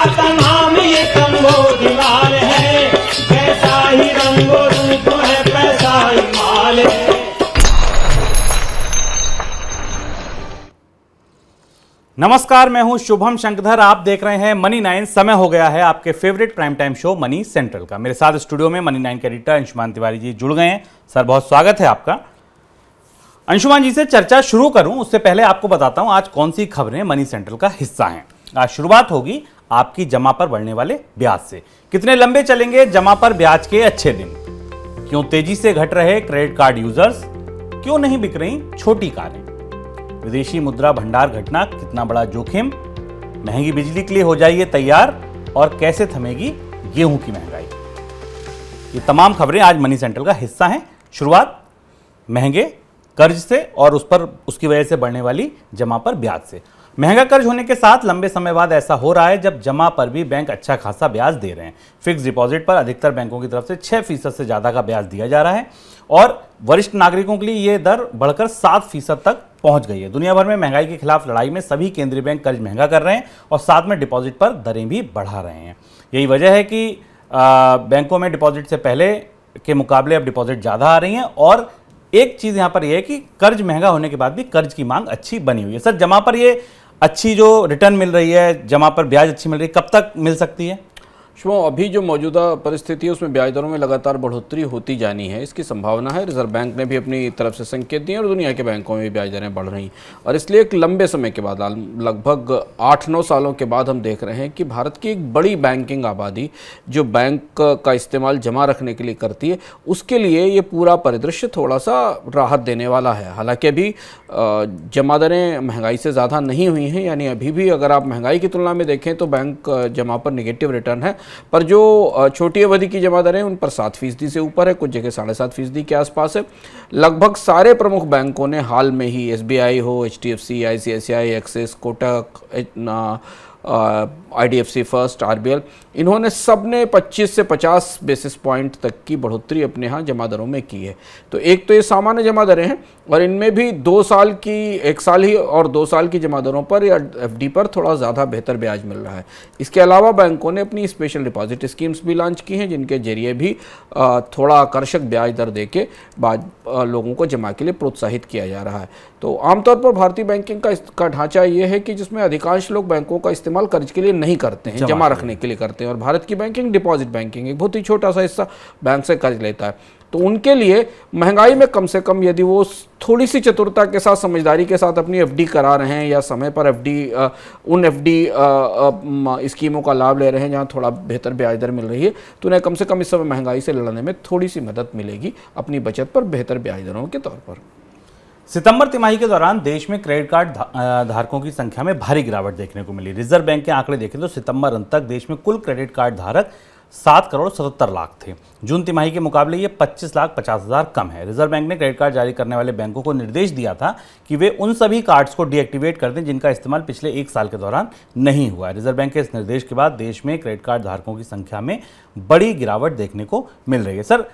का नाम ये कंबोज लाल है, कैसा ही रंगो रूप है पैसा ही माल है। नमस्कार, मैं हूं शुभम शंकरधर। आप देख रहे हैं मनी 9। समय हो गया है आपके favourite prime time show money central का। मेरे साथ स्टूडियो में मनी 9 के एडिटर अंशुमान तिवारी जी जुड़ गए हैं। सर, बहुत स्वागत है आपका। अंशुमान जी से चर्चा शुरू करूं उससे पहले आपको बताता हूं आज कौन सी खबरें मनी सेंट्रल का हिस्सा हैं। आज शुरुआत होगी आपकी जमा पर बढ़ने वाले ब्याज से। कितने लंबे चलेंगे जमा पर ब्याज के अच्छे दिन? क्यों तेजी से घट रहे क्रेडिट कार्ड यूजर्स? क्यों नहीं बिक रही छोटी कारें? विदेशी मुद्रा भंडार घटना कितना बड़ा जोखिम? महंगी बिजली के लिए हो जाइए तैयार। और कैसे थमेगी गेहूं की महंगाई? ये तमाम खबरें आज मनी सेंट्रल का हिस्सा हैं। शुरुआत महंगे कर्ज से और उसकी वजह से बढ़ने वाली जमा पर ब्याज से। महंगा कर्ज होने के साथ लंबे समय बाद ऐसा हो रहा है जब जमा पर भी बैंक अच्छा खासा ब्याज दे रहे हैं। फिक्स डिपॉजिट पर अधिकतर बैंकों की तरफ से 6% से ज्यादा का ब्याज दिया जा रहा है और वरिष्ठ नागरिकों के लिए यह दर बढ़कर 7% तक पहुंच गई है। दुनिया भर में महंगाई के खिलाफ लड़ाई में सभी केंद्रीय बैंक कर्ज महंगा कर रहे हैं और साथ में डिपॉजिट पर दरें भी बढ़ा रहे हैं। यही वजह है कि बैंकों में डिपॉजिट से पहले के मुकाबले अब डिपॉजिट ज़्यादा आ रही हैं। और एक चीज़ यहाँ पर यह है कि कर्ज महंगा होने के बाद भी कर्ज की मांग अच्छी बनी हुई है। सर, जमा पर ये अच्छी जो रिटर्न मिल रही है, जमा पर ब्याज अच्छी मिल रही है, कब तक मिल सकती है? शुभम, अभी जो मौजूदा परिस्थिति है उसमें ब्याज दरों में लगातार बढ़ोतरी होती जानी है, इसकी संभावना है। रिजर्व बैंक ने भी अपनी तरफ से संकेत दिए और दुनिया के बैंकों में भी ब्याज दरें बढ़ रही और इसलिए एक लंबे समय के बाद, लगभग 8-9 सालों के बाद हम देख रहे हैं कि भारत की एक बड़ी बैंकिंग आबादी जो बैंक का इस्तेमाल जमा रखने के लिए करती है, उसके लिए ये पूरा परिदृश्य थोड़ा सा राहत देने वाला है। हालांकि अभी जमा दरें महंगाई से ज़्यादा नहीं हुई हैं, यानी अभी भी अगर आप महंगाई की तुलना में देखें तो बैंक जमा पर नेगेटिव रिटर्न है, पर जो छोटी अवधि की जमा दरें उन पर 7% से ऊपर है, कुछ जगह 7.5% के आसपास है। लगभग सारे प्रमुख बैंकों ने हाल में ही, SBI हो, HDFC, ICICI, axis, Kotak, IDFC first, RBL, इन्होंने सबने 25 से 50 बेसिस पॉइंट तक की बढ़ोतरी अपने यहाँ जमा दरों में की है। तो एक तो ये सामान्य जमा दरें हैं और इनमें भी 2 साल की, 1 साल ही और 2 साल की जमा दरों पर या FD पर थोड़ा ज़्यादा बेहतर ब्याज मिल रहा है। इसके अलावा बैंकों ने अपनी स्पेशल डिपॉजिट स्कीम्स भी लॉन्च की हैं, जिनके जरिए भी थोड़ा आकर्षक ब्याज दर दे के लोगों को जमा के लिए प्रोत्साहित किया जा रहा है। तो आमतौर पर भारतीय बैंकिंग का ढांचा ये है कि जिसमें अधिकांश लोग बैंकों का इस्तेमाल कर्ज के लिए नहीं करते हैं, जमा रखने के लिए करते हैं। और भारत की बैंकिंग डिपॉजिट बैंकिंग एक बहुत ही छोटा सा हिस्सा बैंक से कर्ज लेता है। तो उनके लिए महंगाई में कम से कम यदि वो थोड़ी सी चतुरता के साथ, समझदारी के साथ अपनी FD करा रहे हैं या समय पर उन FD स्कीमों का लाभ ले रहे हैं जहां थोड़ा बेहतर ब्याज दर मिल रही है, तो उन्हें कम से कम इस समय महंगाई से लड़ने में थोड़ी सी मदद मिलेगी अपनी बचत पर बेहतर ब्याज दरों के तौर पर। सितंबर तिमाही के दौरान देश में क्रेडिट कार्ड धारकों की संख्या में भारी गिरावट देखने को मिली। रिजर्व बैंक के आंकड़े देखें तो सितंबर अंत तक देश में कुल क्रेडिट कार्ड धारक 7,77,00,000 थे। जून तिमाही के मुकाबले ये 25,50,000 कम है। रिजर्व बैंक ने क्रेडिट कार्ड जारी करने वाले बैंकों को निर्देश दिया था कि वे उन सभी कार्ड्स को डीएक्टिवेट कर दें जिनका इस्तेमाल पिछले 1 साल के दौरान नहीं हुआ है। रिजर्व बैंक के इस निर्देश के बाद देश में क्रेडिट कार्ड धारकों की संख्या में बड़ी गिरावट देखने को मिल रही है। सर,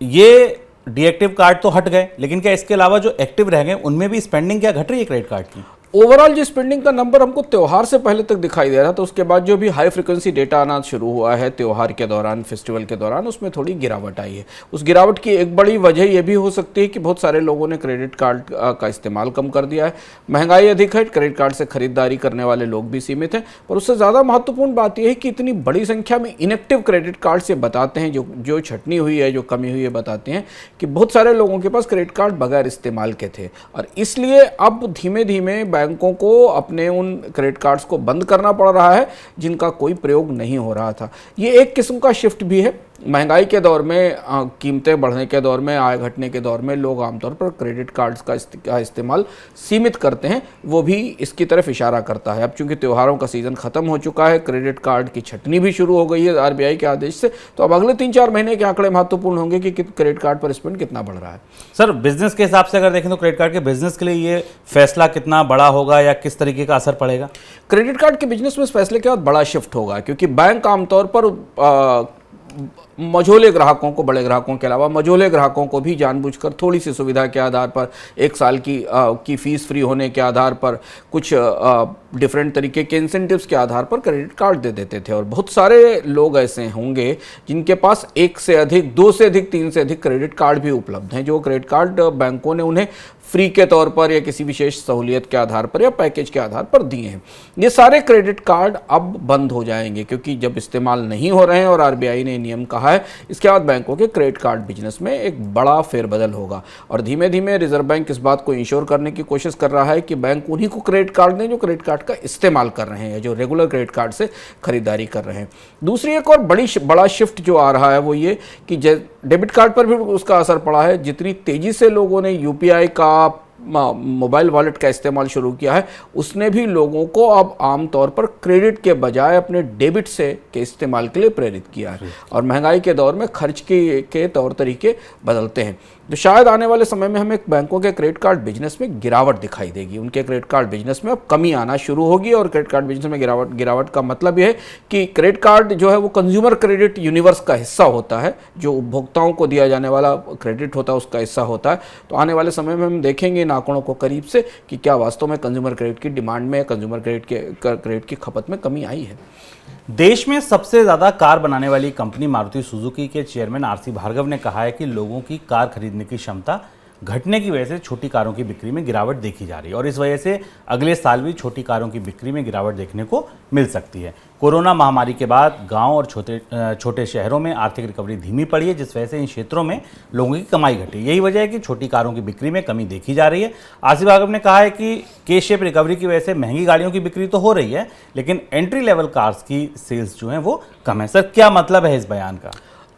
ये डीएक्टिव कार्ड तो हट गए, लेकिन क्या इसके अलावा जो एक्टिव रह गए उनमें भी स्पेंडिंग क्या घट रही है क्रेडिट कार्ड की? ओवरऑल जो स्पेंडिंग का नंबर हमको त्यौहार से पहले तक दिखाई दे रहा था, उसके बाद जो भी हाई फ्रीक्वेंसी डेटा आना शुरू हुआ है त्यौहार के दौरान, फेस्टिवल के दौरान, उसमें थोड़ी गिरावट आई है। उस गिरावट की एक बड़ी वजह यह भी हो सकती है कि बहुत सारे लोगों ने क्रेडिट कार्ड का इस्तेमाल कम कर दिया है। महंगाई अधिक है, क्रेडिट कार्ड से खरीदारी करने वाले लोग भी सीमित हैं। पर उससे ज़्यादा महत्वपूर्ण बात यह है कि इतनी बड़ी संख्या में इनएक्टिव क्रेडिट कार्ड से बताते हैं, जो छटनी हुई है, जो कमी हुई है, बताते हैं कि बहुत सारे लोगों के पास क्रेडिट कार्ड बगैर इस्तेमाल के थे और इसलिए अब धीमे धीमे बैंकों को अपने उन क्रेडिट कार्ड्स को बंद करना पड़ रहा है जिनका कोई प्रयोग नहीं हो रहा था। ये एक किस्म का शिफ्ट भी है। महंगाई के दौर में, कीमतें बढ़ने के दौर में, आय घटने के दौर में लोग आमतौर पर क्रेडिट कार्ड्स का इस्तेमाल सीमित करते हैं, वो भी इसकी तरफ इशारा करता है। अब चूंकि त्योहारों का सीज़न ख़त्म हो चुका है, क्रेडिट कार्ड की छटनी भी शुरू हो गई है RBI के आदेश से, तो अब अगले 3-4 महीने के आंकड़े महत्वपूर्ण होंगे कि क्रेडिट कार्ड पर स्पेंड कितना बढ़ रहा है। सर, बिजनेस के हिसाब से अगर देखें तो क्रेडिट कार्ड के बिजनेस के लिए ये फैसला कितना बड़ा होगा या किस तरीके का असर पड़ेगा? क्रेडिट कार्ड के बिजनेस में इस फैसले के बाद बड़ा शिफ्ट होगा, क्योंकि बैंक आमतौर पर मझोले ग्राहकों को, बड़े ग्राहकों के अलावा मझोले ग्राहकों को भी जानबूझकर थोड़ी सी सुविधा के आधार पर, 1 साल की फीस फ्री होने के आधार पर, कुछ डिफरेंट तरीके के इंसेंटिव्स के आधार पर क्रेडिट कार्ड दे देते थे। और बहुत सारे लोग ऐसे होंगे जिनके पास 1 से अधिक, 2 से अधिक, 3 से अधिक क्रेडिट कार्ड भी उपलब्ध हैं, जो क्रेडिट कार्ड बैंकों ने उन्हें फ्री के तौर पर या किसी विशेष सहूलियत के आधार पर या पैकेज के आधार पर दिए हैं। ये सारे क्रेडिट कार्ड अब बंद हो जाएंगे, क्योंकि जब इस्तेमाल नहीं हो रहे हैं और आरबीआई ने नियम कहा है, इसके बाद बैंकों के क्रेडिट कार्ड बिजनेस में एक बड़ा फेरबदल होगा। और धीमे धीमे रिजर्व बैंक इस बात को इंश्योर करने की कोशिश कर रहा है कि बैंक उन्हीं को क्रेडिट कार्ड दें जो क्रेडिट कार्ड का इस्तेमाल कर रहे हैं, जो रेगुलर क्रेडिट कार्ड से खरीदारी कर रहे हैं। दूसरी एक और बड़ा शिफ्ट जो आ रहा है वो ये कि डेबिट कार्ड पर भी उसका असर पड़ा है। जितनी तेजी से लोगों ने यूपीआई का, मोबाइल वॉलेट का इस्तेमाल शुरू किया है, उसने भी लोगों को अब आमतौर पर क्रेडिट के बजाय अपने डेबिट के इस्तेमाल के लिए प्रेरित किया है। और महंगाई के दौर में खर्च के तौर तरीके बदलते हैं, तो शायद आने वाले समय में हमें बैंकों के क्रेडिट कार्ड बिजनेस में गिरावट दिखाई देगी। उनके क्रेडिट कार्ड बिजनेस में अब कमी आना शुरू होगी। और क्रेडिट कार्ड बिजनेस में गिरावट का मतलब यह है कि क्रेडिट कार्ड जो है वो कंज्यूमर क्रेडिट यूनिवर्स का हिस्सा होता है, जो उपभोक्ताओं को दिया जाने वाला क्रेडिट होता है उसका हिस्सा होता है। तो आने वाले समय में हम देखेंगे इन आंकड़ों को करीब से कि क्या वास्तव में कंज्यूमर क्रेडिट की डिमांड में, कंज्यूमर क्रेडिट की खपत में कमी आई है। देश में सबसे ज्यादा कार बनाने वाली कंपनी मारुति सुजुकी के चेयरमैन आरसी भार्गव ने कहा है कि लोगों की कार खरीदने की क्षमता घटने की वजह से छोटी कारों की बिक्री में गिरावट देखी जा रही है और इस वजह से अगले साल भी छोटी कारों की बिक्री में गिरावट देखने को मिल सकती है। कोरोना महामारी के बाद गांव और छोटे शहरों में आर्थिक रिकवरी धीमी पड़ी है, जिस वजह से इन क्षेत्रों में लोगों की कमाई घटी। यही वजह है कि छोटी कारों की बिक्री में कमी देखी जा रही है। आरसी भार्गव ने कहा है कि के शेप रिकवरी की वजह से महंगी गाड़ियों की बिक्री तो हो रही है, लेकिन एंट्री लेवल कार्स की सेल्स जो हैं वो कम है। सर, क्या मतलब है इस बयान का?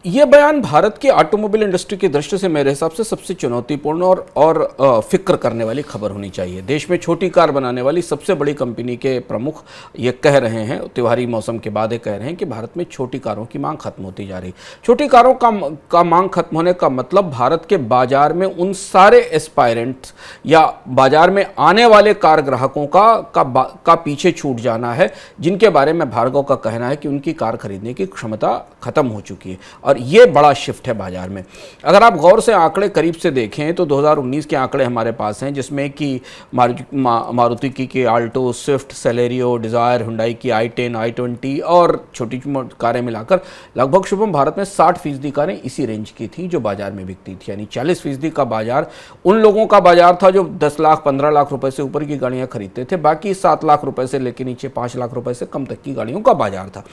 यह बयान भारत की ऑटोमोबाइल इंडस्ट्री की दृष्टि से मेरे हिसाब से सबसे चुनौतीपूर्ण और फिक्र करने वाली खबर होनी चाहिए। देश में छोटी कार बनाने वाली सबसे बड़ी कंपनी के प्रमुख ये कह रहे हैं, त्योहारी मौसम के बाद ये कह रहे हैं कि भारत में छोटी कारों की मांग खत्म होती जा रही। छोटी कारों का मांग खत्म होने का मतलब भारत के बाजार में उन सारे एस्पायरेंट्स या बाजार में आने वाले कार ग्राहकों का पीछे छूट जाना है, जिनके बारे में भार्गव का कहना है कि उनकी कार खरीदने की क्षमता खत्म हो चुकी है। और ये बड़ा शिफ्ट है बाजार में। अगर आप गौर से आंकड़े करीब से देखें तो 2019 के आंकड़े हमारे पास हैं, जिसमें कि मारुति की Alto, Swift, Celerio, desire, Hyundai की i10, i20 और छोटी कारें मिलाकर लगभग शुभम भारत में 60% कारें इसी रेंज की थी जो बाजार में बिकती थी। यानी 40% का बाजार उन लोगों का बाजार था जो 10 लाख 15 लाख रुपए से ऊपर की गाड़ियां खरीदते थे। बाकी 7 लाख रुपए से लेकर नीचे 5 लाख रुपए से कम तक की गाड़ियों का बाजार था।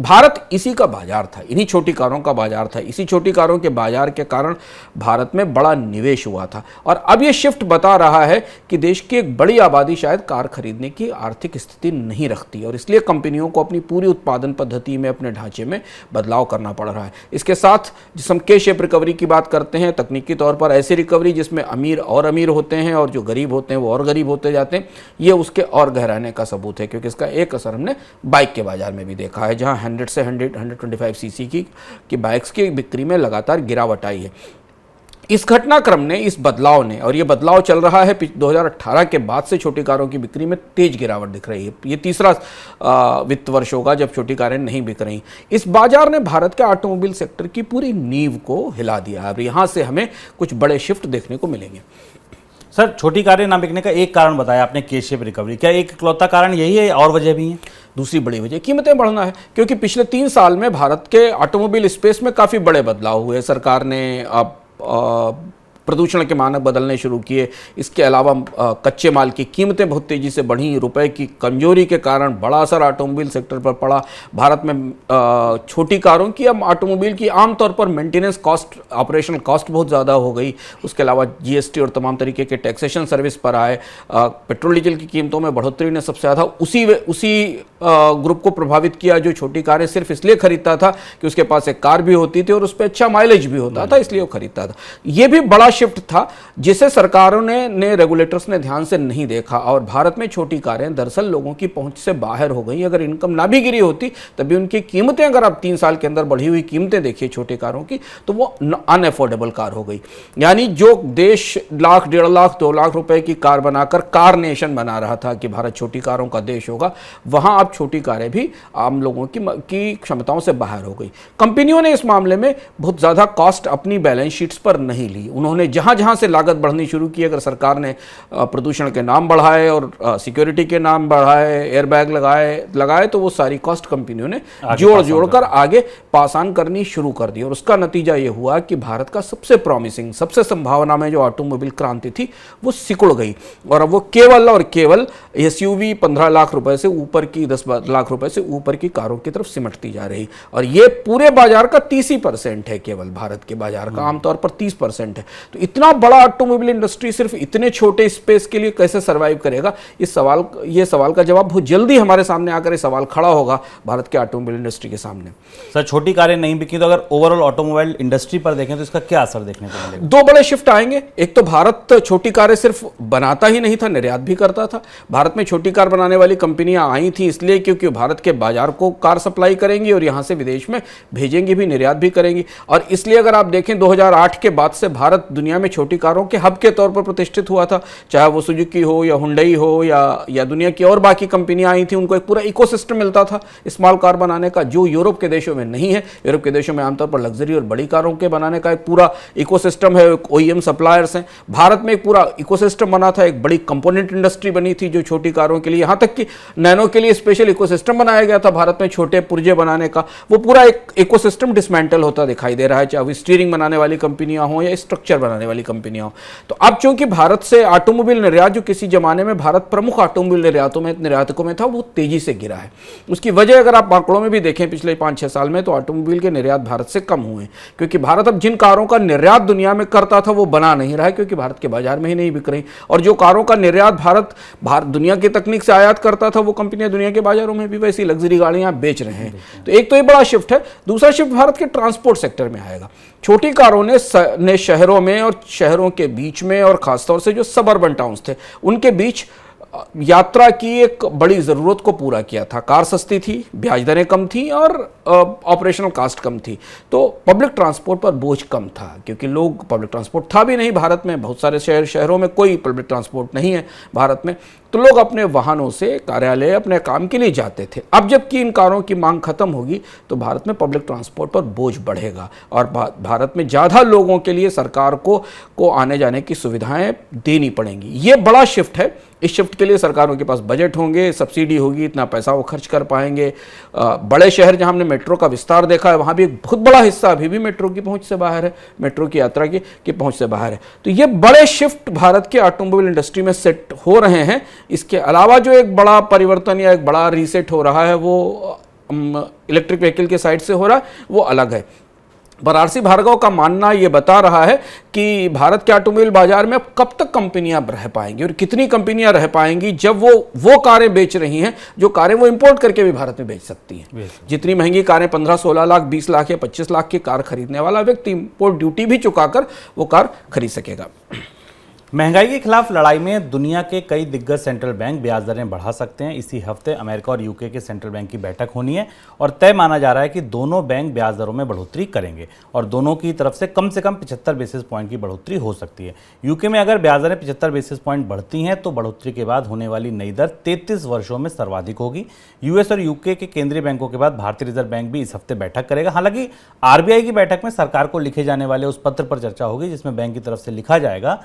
भारत इसी का बाजार था, इन्हीं छोटी कारों का बाजार था। इसी छोटी कारों के बाजार के कारण भारत में बड़ा निवेश हुआ था। और अब यह शिफ्ट बता रहा है कि देश की एक बड़ी आबादी शायद कार खरीदने की आर्थिक स्थिति नहीं रखती और इसलिए कंपनियों को अपनी पूरी उत्पादन पद्धति में, अपने ढांचे में बदलाव करना पड़ रहा है। इसके साथ जिस हम के शेप रिकवरी की बात करते हैं, तकनीकी तौर पर ऐसी रिकवरी जिसमें अमीर और अमीर होते हैं और जो गरीब होते हैं वो और गरीब होते जाते हैं, ये उसके और गहराने का सबूत है। क्योंकि इसका एक असर हमने बाइक के बाजार में भी देखा है, जहां 100 से 125 सीसी की बाइक्स की बिक्री में लगातार गिरावट आई है। इस घटनाक्रम ने, इस बदलाव ने, और ये बदलाव चल रहा है 2018 के बाद से छोटी कारों की बिक्री में तेज गिरावट दिख रही है। ये तीसरा वित्त वर्ष होगा जब छोटी कारें नहीं बिक रही। इस बाजार ने भारत के ऑटोमोबाइल सेक्टर की पूरी नींव को हिला दिया। अब यहाँ से हमें कुछ बड़े शिफ्ट देखने को मिलेंगे। सर, छोटी कारें ना बिकने का एक कारण बताया आपने, के शेप रिकवरी। क्या एक इकलौता कारण यही है और वजह भी है? दूसरी बड़ी वजह कीमतें बढ़ना है, क्योंकि पिछले 3 साल में भारत के ऑटोमोबाइल स्पेस में काफ़ी बड़े बदलाव हुए। सरकार ने अब प्रदूषण के मानक बदलने शुरू किए। इसके अलावा कच्चे माल की कीमतें बहुत तेज़ी से बढ़ी। रुपए की कमजोरी के कारण बड़ा असर ऑटोमोबाइल सेक्टर पर पड़ा। भारत में छोटी कारों की, अब ऑटोमोबाइल की आमतौर पर मेंटेनेंस कॉस्ट, ऑपरेशल कॉस्ट बहुत ज़्यादा हो गई। उसके अलावा जीएसटी और तमाम तरीके के टैक्सेशन सर्विस पर आए। पेट्रोल डीजल की कीमतों में बढ़ोतरी ने सबसे ज़्यादा उसी ग्रुप को प्रभावित किया जो छोटी कारें सिर्फ इसलिए खरीदता था कि उसके पास एक कार भी होती थी और उस पर अच्छा माइलेज भी होता था, इसलिए वो खरीदता था। ये भी बड़ा शिफ्ट था जिसे सरकारों ने रेगुलेटर्स ने ध्यान से नहीं देखा और भारत में छोटी कारें दरअसल लोगों की पहुंच से बाहर हो गई। अगर इनकम ना भी गिरी होती तभी उनकी कीमतें, अगर आप 3 साल के अंदर बढ़ी हुई कीमतें देखिए छोटी कारों की, तो वो अनअफोर्डेबल कार हो गई। यानी जो देश लाख, 1.5 लाख, 2 लाख रुपए की कार बनाकर कार नेशन बना रहा था कि भारत छोटी कारों का देश होगा, वहां आप छोटी कारें भी आम लोगों की क्षमताओं से बाहर हो गई। कंपनियों ने इस मामले में बहुत ज़्यादा कॉस्ट अपनी बैलेंस शीट्स पर नहीं ली। उन्होंने जहाँ जहाँ से लागत बढ़नी शुरू की, अगर सरकार ने प्रदूषण के नाम बढ़ाए और सिक्योरिटी के नाम बढ़ाए, एयरबैग लगाए तो वो सारी कॉस्ट कंपनियों ने जोड़ कर आगे पास ऑन करनी शुरू कर दी। और उसका नतीजा ये हुआ कि भारत का सबसे प्रॉमिसिंग, सबसे संभावना में जो ऑटोमोबाइल क्रांति थी वो सिकुड़ गई और अब वो केवल और केवल एसयूवी 15 लाख रुपए से ऊपर की, 10 लाख रुपए से ऊपर की कारों की तरफ सिमटती जा रही। और ये पूरे बाजार का 30% है, केवल भारत के बाजार का आमतौर पर 30% है। तो इतना बड़ा ऑटोमोबाइल इंडस्ट्री सिर्फ इतने छोटे स्पेस के लिए कैसे सर्वाइव करेगा, ये सवाल का जवाब बहुत जल्दी हमारे सामने आकर ये सवाल खड़ा होगा भारत के ऑटोमोबाइल इंडस्ट्री के सामने। सर, छोटी कारें नहीं बिकी तो अगर ओवरऑल ऑटोमोबाइल इंडस्ट्री पर देखें तो इसका क्या असर देखने को मिलेगा? दो बड़े शिफ्ट आएंगे। एक तो भारत छोटी कारें सिर्फ बनाता ही नहीं था, निर्यात भी करता था। भारत में छोटी कार बनाने वाली कंपनियां आई थी इसलिए क्योंकि भारत के बाजार को कार सप्लाई करेंगी और यहां से विदेश में भेजेंगी भी, निर्यात भी करेंगी। और इसलिए अगर आप देखें 2008 के बाद से भारत दुनिया में छोटी कारों के हब के तौर पर प्रतिष्ठित हुआ था। चाहे वो सुजुकी हो या हुंडई हो या दुनिया की और बाकी कंपनियां आई थी, उनको एक पूरा इकोसिस्टम मिलता था स्मॉल कार बनाने का, जो यूरोप के देशों में नहीं है। यूरोप के देशों में आमतौर पर लग्जरी और बड़ी कारों के बनाने का एक पूरा इकोसिस्टम है, ओईएम सप्लायर्स हैं। भारत में एक पूरा इकोसिस्टम बना था, एक बड़ी कंपोनेंट इंडस्ट्री बनी थी जो छोटी कारों के लिए, यहां तक कि नैनो के लिए स्पेशल इकोसिस्टम बनाया गया था भारत में छोटे पुर्जे बनाने का। वो पूरा एक इकोसिस्टम डिसमेंटल होता दिखाई दे रहा है, चाहे वो स्टीयरिंग बनाने वाली कंपनियां हो या स्ट्रक्चर बनाने वाली कंपनियां हो। तो अब चूंकि भारत से ऑटोमोबाइल निर्यात, जो किसी जमाने में भारत प्रमुख ऑटोमोबाइल निर्यातकों में था, वो तेजी से गिरा है। उसकी वजह अगर आप आंकड़ों में भी देखें पिछले 5-6 साल में, तो ऑटोमोबाइल के निर्यात भारत से कम हुए, क्योंकि भारत अब जिन कारों का निर्यात दुनिया में करता था वो बना नहीं रहा है, क्योंकि भारत के बाजार में ही नहीं बिक रही। और जो कारों का निर्यात भारत दुनिया की तकनीक से आयात करता था, वो कंपनियां दुनिया के बाजारों में भी वैसी लग्जरी गाड़ियां बेच रहे हैं। तो एक तो ये बड़ा शिफ्ट है। दूसरा शिफ्ट भारत के ट्रांसपोर्ट सेक्टर में आएगा। छोटी कारों ने शहरों में और शहरों के बीच में, और खासतौर से जो सबअर्बन टाउन्स थे उनके बीच यात्रा की एक बड़ी ज़रूरत को पूरा किया था। कार सस्ती थी, ब्याज दरें कम थी और ऑपरेशनल कास्ट कम थी, तो पब्लिक ट्रांसपोर्ट पर बोझ कम था, क्योंकि लोग, पब्लिक ट्रांसपोर्ट था भी नहीं भारत में, बहुत सारे शहरों में कोई पब्लिक ट्रांसपोर्ट नहीं है भारत में, तो लोग अपने वाहनों से कार्यालय, अपने काम के लिए जाते थे। अब जबकि इन कारों की मांग खत्म होगी तो भारत में पब्लिक ट्रांसपोर्ट पर बोझ बढ़ेगा और भारत में ज़्यादा लोगों के लिए सरकार को आने जाने की सुविधाएं देनी पड़ेंगी। ये बड़ा शिफ्ट है। इस शिफ्ट के लिए सरकारों के पास बजट होंगे, सब्सिडी होगी, इतना पैसा वो खर्च कर पाएंगे। बड़े शहर जहां हमने मेट्रो का विस्तार देखा है, वहां भी एक बहुत बड़ा हिस्सा अभी भी मेट्रो की पहुंच से बाहर है, मेट्रो की यात्रा की पहुंच से बाहर है। तो ये बड़े शिफ्ट भारत के ऑटोमोबाइल इंडस्ट्री में सेट हो रहे हैं। इसके अलावा जो एक बड़ा परिवर्तन या एक बड़ा रीसेट हो रहा है वो इलेक्ट्रिक व्हीकल के साइड से हो रहा है, वो अलग है। पर आरसी भार्गव का मानना ये बता रहा है कि भारत के ऑटोमोबाइल बाजार में अब कब तक कंपनियां रह पाएंगी और कितनी कंपनियां रह पाएंगी जब वो कारें बेच रही हैं जो कारें वो इंपोर्ट करके भी भारत में बेच सकती हैं। जितनी महंगी कारें 15-16 लाख, 20 लाख या 25 लाख की कार खरीदने वाला व्यक्ति इंपोर्ट ड्यूटी भी चुकाकर वो कार खरीद सकेगा। महंगाई के खिलाफ लड़ाई में दुनिया के कई दिग्गज सेंट्रल बैंक ब्याज दरें बढ़ा सकते हैं। इसी हफ्ते अमेरिका और यूके के सेंट्रल बैंक की बैठक होनी है और तय माना जा रहा है कि दोनों बैंक ब्याज दरों में बढ़ोतरी करेंगे और दोनों की तरफ से कम 75 बेसिस पॉइंट की बढ़ोतरी हो सकती है। यूके में अगर ब्याज दरें 75 बेसिस पॉइंट बढ़ती हैं तो बढ़ोतरी के बाद होने वाली नई दर 33 वर्षों में सर्वाधिक होगी। यूएस और यूके के केंद्रीय बैंकों के बाद भारतीय रिजर्व बैंक भी इस हफ्ते बैठक करेगा। हालांकि आरबीआई की बैठक में सरकार को लिखे जाने वाले उस पत्र पर चर्चा होगी जिसमें बैंक की तरफ से लिखा जाएगा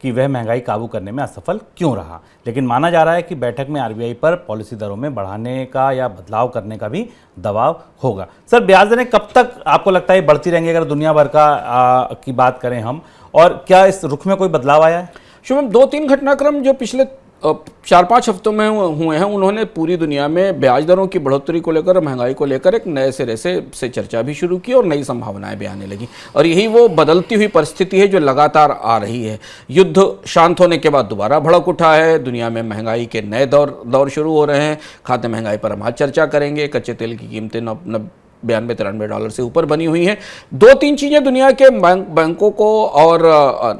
कि वह महंगाई काबू करने में असफल क्यों रहा। लेकिन माना जा रहा है कि बैठक में आरबीआई पर पॉलिसी दरों में बढ़ाने का या बदलाव करने का भी दबाव होगा। सर, ब्याज दरें कब तक आपको लगता है बढ़ती रहेंगी अगर दुनिया भर की बात करें हम, और क्या इस रुख में कोई बदलाव आया है? शुभम, 2-3 घटनाक्रम जो पिछले 4-5 हफ्तों में हुए हैं उन्होंने पूरी दुनिया में ब्याज दरों की बढ़ोतरी को लेकर, महंगाई को लेकर एक नए सिरे से चर्चा भी शुरू की और नई संभावनाएं भी आने लगी। और यही वो बदलती हुई परिस्थिति है जो लगातार आ रही है। युद्ध शांत होने के बाद दोबारा भड़क उठा है, दुनिया में महंगाई के नए दौर शुरू हो रहे हैं। खाद्य महंगाई पर हम आज चर्चा करेंगे। कच्चे तेल की कीमतें 92-93 डॉलर से ऊपर बनी हुई हैं। 2-3 चीज़ें दुनिया के बैंकों को और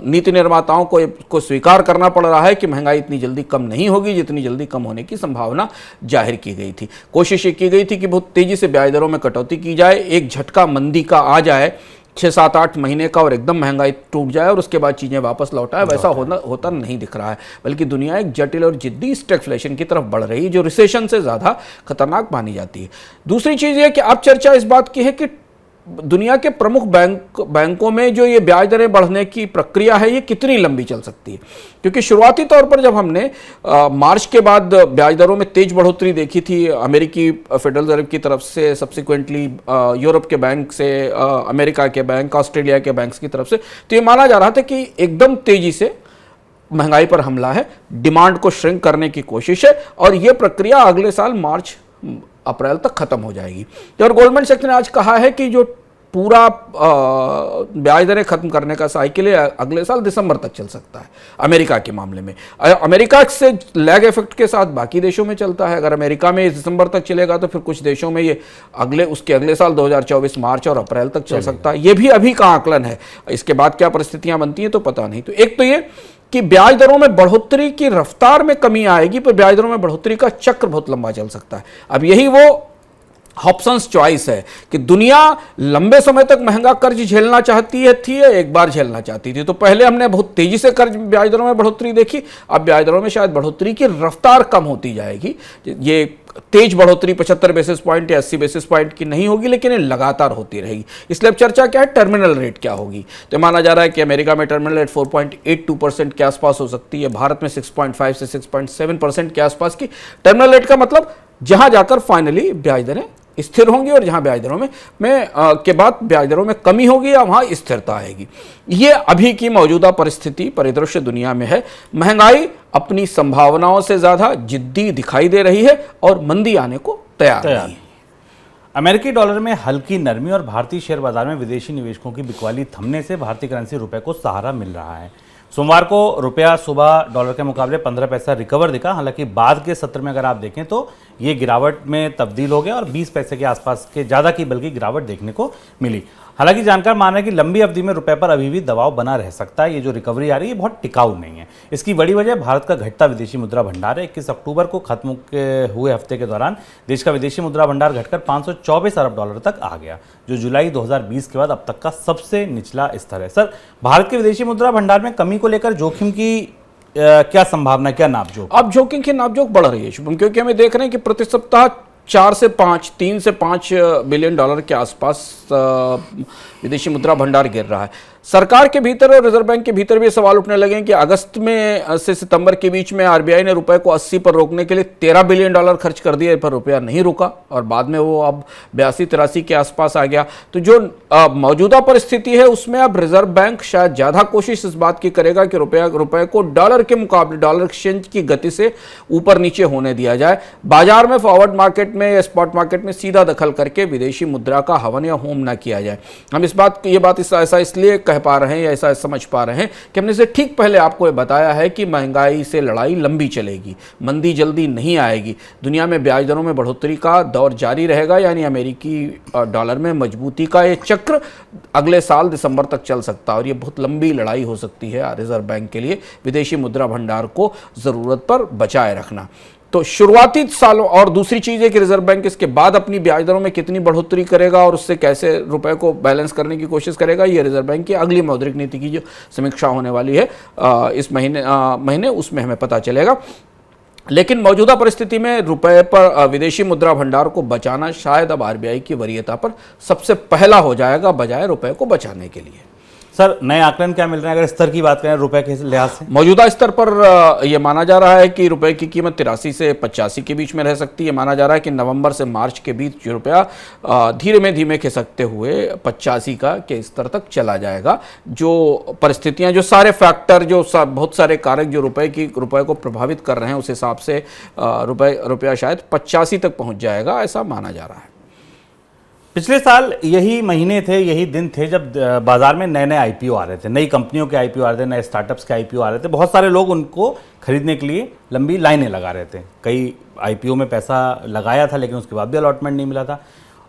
नीति निर्माताओं को स्वीकार करना पड़ रहा है कि महंगाई इतनी जल्दी कम नहीं होगी जितनी जल्दी कम होने की संभावना जाहिर की गई थी। कोशिश ये की गई थी कि बहुत तेज़ी से ब्याज दरों में कटौती की जाए, एक झटका मंदी का आ जाए 6-7-8 महीने का और एकदम महंगाई टूट जाए और उसके बाद चीज़ें वापस लौट आए, वैसा होता नहीं दिख रहा है। बल्कि दुनिया एक जटिल और जिद्दी स्टैगफ्लेशन की तरफ बढ़ रही है, जो रिसेशन से ज़्यादा खतरनाक मानी जाती है। दूसरी चीज़ ये कि अब चर्चा इस बात की है कि दुनिया के प्रमुख बैंकों में जो ये ब्याज दरें बढ़ने की प्रक्रिया है, ये कितनी लंबी चल सकती है। क्योंकि शुरुआती तौर पर जब हमने मार्च के बाद ब्याज दरों में तेज बढ़ोतरी देखी थी अमेरिकी फेडरल रिजर्व की तरफ से, सब्सिक्वेंटली यूरोप के बैंक से, अमेरिका के बैंक, ऑस्ट्रेलिया के बैंक की तरफ से, तो ये माना जा रहा था कि एकदम तेजी से महंगाई पर हमला है, डिमांड को श्रिंक करने की कोशिश है और ये प्रक्रिया अगले साल मार्च अप्रैल तक खत्म हो जाएगी। और गोल्डमैन सैक्स ने आज कहा है कि जो पूरा ब्याज दरें खत्म करने का साइकिल है अगले साल दिसंबर तक चल सकता है अमेरिका के मामले में। अमेरिका से लैग इफेक्ट के साथ बाकी देशों में चलता है। अगर अमेरिका में दिसंबर तक चलेगा तो फिर कुछ देशों में ये उसके अगले साल 2024 मार्च और अप्रैल तक चल सकता है। ये भी अभी का आकलन है, इसके बाद क्या परिस्थितियां बनती हैं तो पता नहीं। तो एक तो ये कि ब्याज दरों में बढ़ोतरी की रफ्तार में कमी आएगी, पर ब्याज दरों में बढ़ोतरी का चक्र बहुत लंबा चल सकता है। अब यही वो हॉब्सन्स चॉइस है कि दुनिया लंबे समय तक महंगा कर्ज झेलना चाहती थी या एक बार झेलना चाहती थी। तो पहले हमने बहुत तेजी से कर्ज ब्याज दरों में बढ़ोतरी देखी, अब ब्याज दरों में शायद बढ़ोतरी की रफ्तार कम होती जाएगी। ये तेज बढ़ोतरी 75 बेसिस पॉइंट या 80 बेसिस पॉइंट की नहीं होगी, लेकिन ये लगातार होती रहेगी। इसलिए अब चर्चा क्या है, टर्मिनल रेट क्या होगी। तो माना जा रहा है कि अमेरिका में टर्मिनल रेट 4.82% के आसपास हो सकती है, भारत में 6.5 से 6.7% के आसपास की। टर्मिनल रेट का मतलब जहां जाकर फाइनली ब्याज दरें स्थिर होंगी और जहां ब्याज दरों के बाद ब्याज दरों में कमी होगी या वहां स्थिरता आएगी। ये अभी की मौजूदा परिस्थिति परिदृश्य दुनिया में है। महंगाई अपनी संभावनाओं से ज्यादा जिद्दी दिखाई दे रही है और मंदी आने को तैयार नहीं है। अमेरिकी डॉलर में हल्की नरमी और भारतीय शेयर बाजार में विदेशी निवेशकों की बिकवाली थमने से भारतीय करेंसी रुपए को सहारा मिल रहा है। सोमवार को रुपया सुबह डॉलर के मुकाबले 15 पैसा रिकवर दिखा। हालांकि बाद के सत्र में अगर आप देखें तो ये गिरावट में तब्दील हो गया और 20 पैसे के आसपास के ज़्यादा की बल्कि गिरावट देखने को मिली। हालांकि जानकार मान रहे हैं कि लंबी अवधि में रुपए पर अभी भी दबाव बना रह सकता है। ये जो रिकवरी आ रही है बहुत टिकाऊ नहीं है। इसकी बड़ी वजह भारत का घटता विदेशी मुद्रा भंडार है। 21 अक्टूबर को खत्म हुए हफ्ते के दौरान देश का विदेशी मुद्रा भंडार घटकर 524 अरब डॉलर तक आ गया, जो जुलाई 2020 के बाद अब तक का सबसे निचला स्तर है। सर, भारत के विदेशी मुद्रा भंडार में कमी को लेकर जोखिम की क्या संभावना, क्या नापजोक? अब जोखिम की नापजोक बढ़ रही है शुभम, क्योंकि हमें देख रहे हैं कि प्रति सप्ताह 3 से 5 बिलियन डॉलर के आसपास विदेशी मुद्रा भंडार गिर रहा है। सरकार के भीतर और रिजर्व बैंक के भीतर भी सवाल उठने लगे हैं कि अगस्त में से सितंबर के बीच में आरबीआई ने रुपए को 80 पर रोकने के लिए 13 बिलियन डॉलर खर्च कर दिए, पर रुपया नहीं रुका और बाद में वो अब 82-83 के आसपास आ गया। तो जो मौजूदा परिस्थिति है उसमें अब रिजर्व बैंक शायद ज़्यादा कोशिश इस बात की करेगा कि रुपए को डॉलर के मुकाबले डॉलर एक्सचेंज की गति से ऊपर नीचे होने दिया जाए। बाजार में फॉरवर्ड मार्केट में या स्पॉट मार्केट में सीधा दखल करके विदेशी मुद्रा का हवन या होम ना किया जाए। हम ये बात ऐसा इसलिए कह पा रहे हैं या ऐसा समझ पा रहे हैं कि हमने से ठीक पहले आपको ये बताया है कि महंगाई से लड़ाई लंबी चलेगी, मंदी जल्दी नहीं आएगी। दुनिया में ब्याज दरों में बढ़ोतरी का दौर जारी रहेगा, यानी अमेरिकी डॉलर में मजबूती का ये चक्र अगले साल दिसंबर तक चल सकता है और ये बहुत लंबी लड़ाई हो सकती है रिजर्व बैंक के लिए विदेशी मुद्रा भंडार को जरूरत पर बचाए रखना। तो शुरुआती सालों और दूसरी चीज़ है कि रिजर्व बैंक इसके बाद अपनी ब्याज दरों में कितनी बढ़ोतरी करेगा और उससे कैसे रुपए को बैलेंस करने की कोशिश करेगा, ये रिजर्व बैंक की अगली मौद्रिक नीति की जो समीक्षा होने वाली है इस महीने उसमें हमें पता चलेगा। लेकिन मौजूदा परिस्थिति में रुपए पर विदेशी मुद्रा भंडार को बचाना शायद अब आरबीआई की वरीयता पर सबसे पहला हो जाएगा, बजाय रुपए को बचाने के लिए। सर, नए आकलन क्या मिल रहे हैं अगर स्तर की बात करें रुपए के लिहाज से? मौजूदा स्तर पर यह माना जा रहा है कि रुपए की कीमत 83 से 85 के बीच में रह सकती है। माना जा रहा है कि नवंबर से मार्च के बीच रुपया धीमे खिसकते हुए 85 के स्तर तक चला जाएगा। जो परिस्थितियां, जो सारे फैक्टर, बहुत सारे कारक जो रुपए को प्रभावित कर रहे हैं, उस हिसाब से रुपया शायद 85 तक पहुंच जाएगा, ऐसा माना जा रहा है। पिछले साल यही महीने थे, यही दिन थे जब बाजार में नए आईपीओ आ रहे थे, नई कंपनियों के आईपीओ आ रहे थे, नए स्टार्टअप्स के आईपीओ आ रहे थे। बहुत सारे लोग उनको खरीदने के लिए लंबी लाइनें लगा रहे थे। कई आईपीओ में पैसा लगाया था लेकिन उसके बाद भी अलॉटमेंट नहीं मिला था।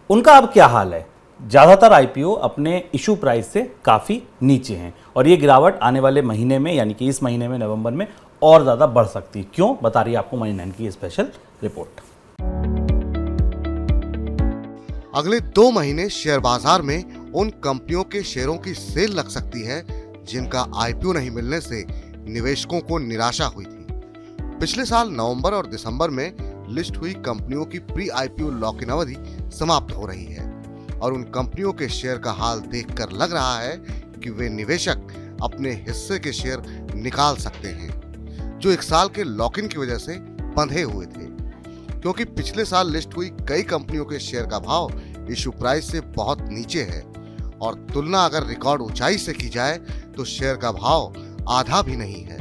उनका अब क्या हाल है? ज़्यादातर आईपीओ अपने इशू प्राइस से काफ़ी नीचे हैं और ये गिरावट आने वाले महीने में, यानी कि इस महीने में नवंबर में और ज़्यादा बढ़ सकती है। क्यों, बता रही है आपको मनी 9 की स्पेशल रिपोर्ट। अगले 2 महीने शेयर बाजार में उन कंपनियों के शेयरों की सेल लग सकती है जिनका आईपीओ नहीं मिलने से निवेशकों को निराशा हुई थी। पिछले साल नवंबर और दिसंबर में लिस्ट हुई कंपनियों की प्री आईपीओ लॉक इन अवधि समाप्त हो रही है और उन कंपनियों के शेयर का हाल देखकर लग रहा है कि वे निवेशक अपने हिस्से के शेयर निकाल सकते हैं जो 1 साल के लॉक इन की वजह से बंधे हुए थे, क्योंकि पिछले साल लिस्ट हुई कई कंपनियों के शेयर का भाव इशू प्राइस से बहुत नीचे है और तुलना अगर रिकॉर्ड ऊंचाई से की जाए तो शेयर का भाव आधा भी नहीं है।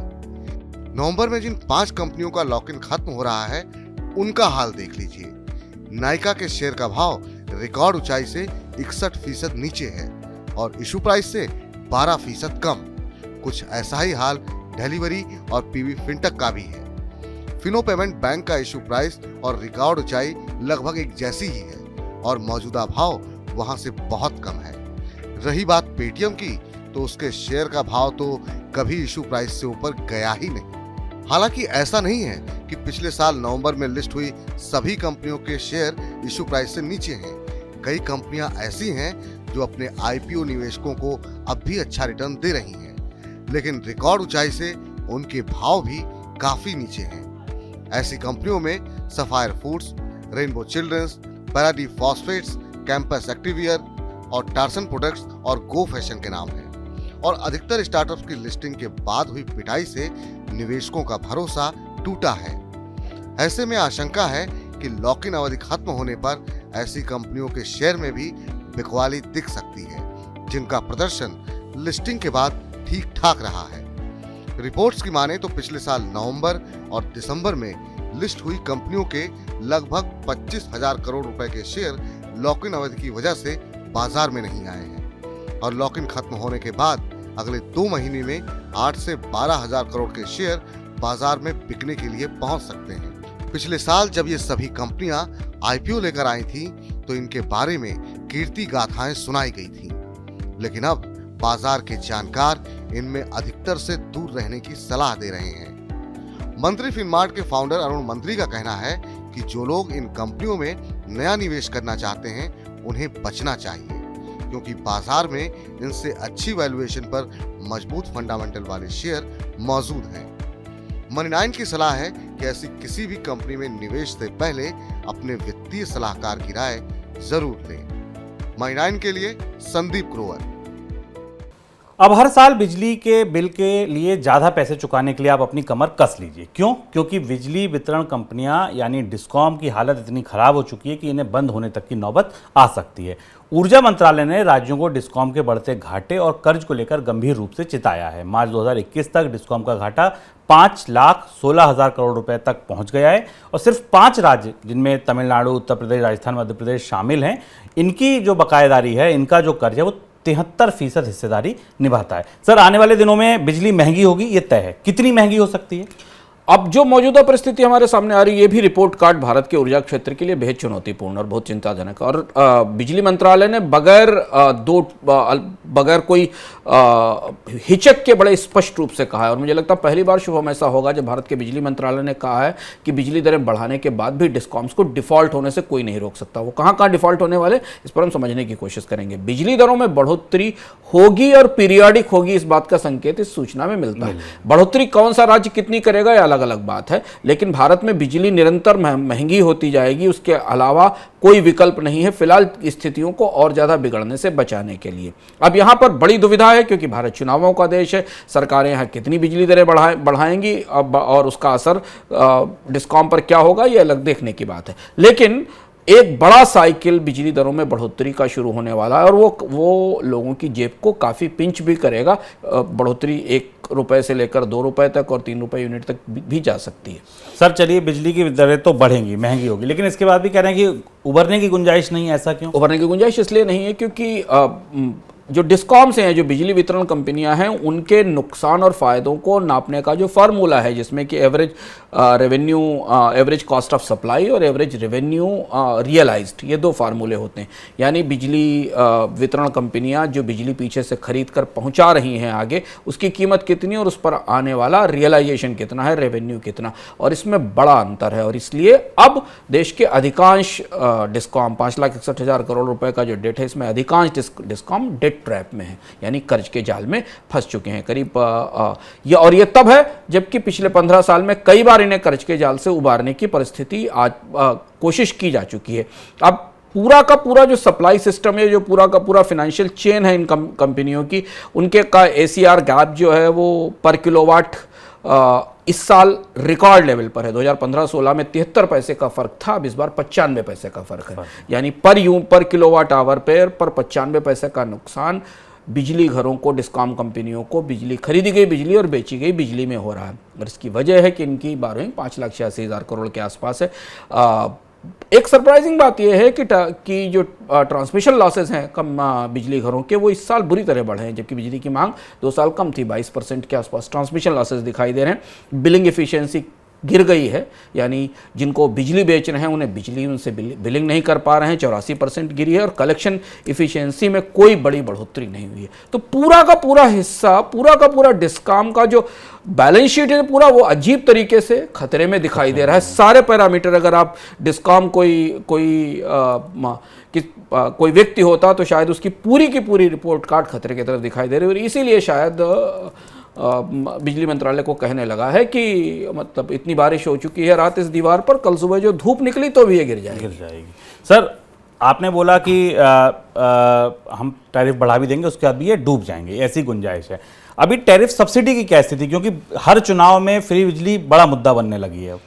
नवंबर में जिन 5 कंपनियों का लॉक इन खत्म हो रहा है उनका हाल देख लीजिए। नाइका के शेयर का भाव रिकॉर्ड ऊंचाई से 61% नीचे है और इशू प्राइस से 12% कम। कुछ ऐसा ही हाल डिलीवरी और पीवी फिनटेक का भी है। फिनो पेमेंट बैंक का इशू प्राइस और रिकॉर्ड ऊंचाई लगभग एक जैसी ही है और मौजूदा भाव वहां से बहुत कम है। रही बात पेटीएम की तो उसके शेयर का भाव तो कभी इशू प्राइस से ऊपर गया ही नहीं। हालांकि ऐसा नहीं है कि पिछले साल नवंबर में लिस्ट हुई सभी कंपनियों के शेयर इशू प्राइस से नीचे हैं। कई कंपनियां ऐसी हैं जो अपने आईपीओ निवेशकों को अब भी अच्छा रिटर्न दे रही हैं, लेकिन रिकॉर्ड ऊंचाई से उनके भाव भी काफी नीचे हैं। ऐसी कंपनियों में Sapphire Foods, Rainbow Children's, Paradeep Phosphates, Campus Activewear और टार्सन प्रोडक्ट्स और गो फैशन के नाम हैं और अधिकतर स्टार्टअप्स की लिस्टिंग के बाद हुई पिटाई से निवेशकों का भरोसा टूटा है। ऐसे में आशंका है कि लॉक इन अवधि खत्म होने पर ऐसी कंपनियों के शेयर में भी बिकवाली दिख सकती है जिनका प्रदर्शन लिस्टिंग के बाद ठीक ठाक रहा है। रिपोर्ट्स की माने तो पिछले साल नवंबर और दिसंबर में लिस्ट हुई कंपनियों के लगभग 25,000 करोड़ रुपए के शेयर लॉक इन अवधि की वजह से बाजार में नहीं आए हैं और लॉक इन खत्म होने के बाद अगले 2 महीने में 8 से 12,000 करोड़ के शेयर बाजार में बिकने के लिए पहुंच सकते हैं। पिछले साल जब ये सभी कंपनियां आईपीओ लेकर आई थी तो इनके बारे में कीर्ति गाथाएं सुनाई गई थी, लेकिन अब बाजार के जानकार इनमें अधिकतर से दूर रहने की सलाह दे रहे हैं। मंत्री फिनमार्ट के फाउंडर अरुण मंत्री का कहना है कि जो लोग इन कंपनियों में नया निवेश करना चाहते हैं उन्हें बचना चाहिए, क्योंकि बाजार में इनसे अच्छी वैल्यूएशन पर मजबूत फंडामेंटल वाले शेयर मौजूद हैं। मनी 9 की सलाह है कि ऐसी किसी भी कंपनी में निवेश से पहले अपने वित्तीय सलाहकार की राय जरूर लें। मनी 9 के लिए संदीप ग्रोवर। अब हर साल बिजली के बिल के लिए ज़्यादा पैसे चुकाने के लिए आप अपनी कमर कस लीजिए। क्यों? क्योंकि बिजली वितरण कंपनियां यानी डिस्कॉम की हालत इतनी खराब हो चुकी है कि इन्हें बंद होने तक की नौबत आ सकती है। ऊर्जा मंत्रालय ने राज्यों को डिस्कॉम के बढ़ते घाटे और कर्ज को लेकर गंभीर रूप से चिताया है। मार्च 2021 तक डिस्कॉम का घाटा 5,16,000 करोड़ रुपए तक पहुंच गया है और सिर्फ 5 राज्य, जिनमें तमिलनाडु, उत्तर प्रदेश, राजस्थान, मध्य प्रदेश शामिल हैं, इनकी जो बकायेदारी है, इनका जो कर्ज है वो 73% हिस्सेदारी निभाता है। सर, आने वाले दिनों में बिजली महंगी होगी, ये तय है। कितनी महंगी हो सकती है? अब जो मौजूदा परिस्थिति हमारे सामने आ रही है, ये भी रिपोर्ट कार्ड भारत के ऊर्जा क्षेत्र के लिए बेहद चुनौतीपूर्ण और बहुत चिंताजनक। और बिजली मंत्रालय ने बगैर कोई हिचक के बड़े स्पष्ट रूप से कहा है, और मुझे लगता है पहली बार शुभम ऐसा होगा जब भारत के बिजली मंत्रालय ने कहा है कि बिजली दरें बढ़ाने के बाद भी डिस्कॉम्स को डिफॉल्ट होने से कोई नहीं रोक सकता। वो कहाँ डिफॉल्ट होने वाले, इस पर हम समझने की कोशिश करेंगे। बिजली दरों में बढ़ोतरी होगी और पीरियाडिक होगी, इस बात का संकेत इस सूचना में मिलता है। बढ़ोतरी कौन सा राज्य कितनी करेगा अलग अलग बात है, लेकिन भारत में बिजली निरंतर महंगी होती जाएगी, उसके अलावा कोई विकल्प नहीं है फिलहाल स्थितियों को और ज्यादा बिगड़ने से बचाने के लिए। अब यहां पर बड़ी दुविधा है, क्योंकि भारत चुनावों का देश है। सरकारें यहां कितनी बिजली दरें बढ़ाएंगी और उसका असर डिस्कॉम पर क्या होगा, यह अलग देखने की बात है। लेकिन एक बड़ा साइकिल बिजली दरों में बढ़ोतरी का शुरू होने वाला है और वो लोगों की जेब को काफ़ी पिंच भी करेगा। बढ़ोतरी 1 रुपए से लेकर 2 रुपए तक और 3 रुपए यूनिट तक भी जा सकती है। सर चलिए, बिजली की दरें तो बढ़ेंगी, महंगी होगी, लेकिन इसके बाद भी कह रहे हैं कि उभरने की गुंजाइश नहीं है। ऐसा क्यों? उभरने की गुंजाइश इसलिए नहीं है क्योंकि जो डिस्कॉम्स हैं, जो बिजली वितरण कंपनियां हैं, उनके नुकसान और फायदों को नापने का जो फार्मूला है, जिसमें कि average revenue, average cost of supply और एवरेज रेवेन्यू रियलाइज्ड, ये दो फार्मूले होते हैं। यानी बिजली वितरण कंपनियां जो बिजली पीछे से खरीद कर पहुंचा रही हैं आगे, उसकी कीमत कितनी और उस पर आने वाला रियलाइजेशन कितना है, रेवेन्यू कितना, और इसमें बड़ा अंतर है। और इसलिए अब देश के अधिकांश डिस्कॉम, 5,61,000 करोड़ रुपए का जो डेट है, इसमें अधिकांश डिस्कॉम डेट ट्रैप में है, यानी कर्ज के जाल में फंस चुके हैं करीब। और ये तब है जबकि पिछले 15 साल में कई बार इन्हें कर्ज के जाल से उबारने की परिस्थिति आज कोशिश की जा चुकी है। अब पूरा का पूरा जो सप्लाई सिस्टम है, जो पूरा का पूरा फाइनेंशियल चेन है इन कंपनियों की, उनके का एसीआर गैप जो है वो पर किलोवाट इस साल रिकॉर्ड लेवल पर है। 2015-16 में 73 पैसे का फर्क था, अब इस बार 95 पैसे का फर्क है। यानी पर किलोवाट आवर पर 95 पैसे का नुकसान बिजली घरों को, डिस्कॉम कंपनियों को, बिजली खरीदी गई बिजली और बेची गई बिजली में हो रहा है। और इसकी वजह है कि इनकी बारोइंग 5,86,000 करोड़ के आसपास है। एक सरप्राइजिंग बात यह है कि जो ट्रांसमिशन लॉसेस हैं कम बिजली घरों के, वो इस साल बुरी तरह बढ़े हैं, जबकि बिजली की मांग 2 साल कम थी, 22% के आसपास ट्रांसमिशन लॉसेस दिखाई दे रहे हैं। बिलिंग एफिशिएंसी गिर गई है, यानी जिनको बिजली बेच रहे हैं उन्हें बिजली उनसे बिलिंग नहीं कर पा रहे हैं, 84% गिरी है। और कलेक्शन इफिशिएंसी में कोई बड़ी बढ़ोतरी नहीं हुई है। तो पूरा का पूरा हिस्सा, पूरा का पूरा डिस्कॉम का जो बैलेंस शीट है पूरा, वो अजीब तरीके से खतरे में दिखाई दे रहा है। सारे पैरामीटर, अगर आप डिस्कॉम कोई व्यक्ति होता तो शायद उसकी पूरी की पूरी रिपोर्ट कार्ड खतरे की तरफ दिखाई दे रही है। और इसीलिए शायद बिजली मंत्रालय को कहने लगा है कि मतलब इतनी बारिश हो चुकी है रात इस दीवार पर, कल सुबह जो धूप निकली तो भी ये गिर जाएगी। सर, आपने बोला कि हम टैरिफ बढ़ा भी देंगे, उसके बाद भी ये डूब जाएंगे, ऐसी गुंजाइश है। अभी टैरिफ सब्सिडी की क्या स्थिति, क्योंकि हर चुनाव में फ्री बिजली बड़ा मुद्दा बनने लगी है।